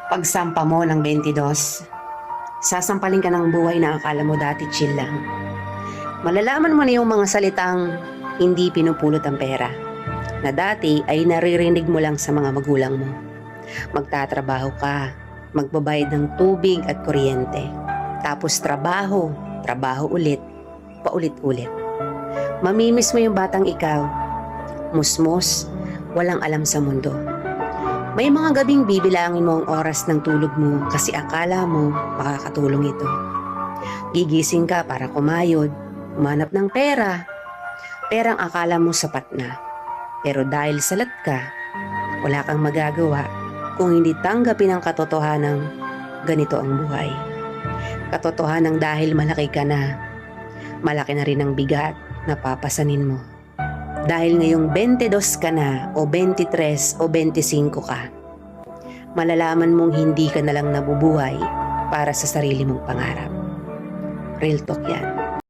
Pagsampa mo ng 22, sasampalin ka ng buhay na akala mo dati chill lang. Malalaman mo na yung mga salitang hindi pinupulot ang pera, na dati ay naririnig mo lang sa mga magulang mo. Magtatrabaho ka, magbabayad ng tubig at kuryente. Tapos trabaho, trabaho ulit, paulit-ulit. Mamimiss mo yung batang ikaw, musmos, walang alam sa mundo. May mga gabing bibilangin mo ang oras ng tulog mo kasi akala mo makakatulong ito. Gigising ka para kumayod, umanap ng pera. Perang akala mo sapat na. Pero dahil salat ka, wala kang magagawa kung hindi tanggapin ang katotohanang ganito ang buhay. Katotohanan dahil malaki ka na, malaki na rin ang bigat na papasanin mo. Dahil ngayong 22 ka na o 23 o 25 ka, malalaman mong hindi ka na lang nabubuhay para sa sarili mong pangarap. Real talk yan.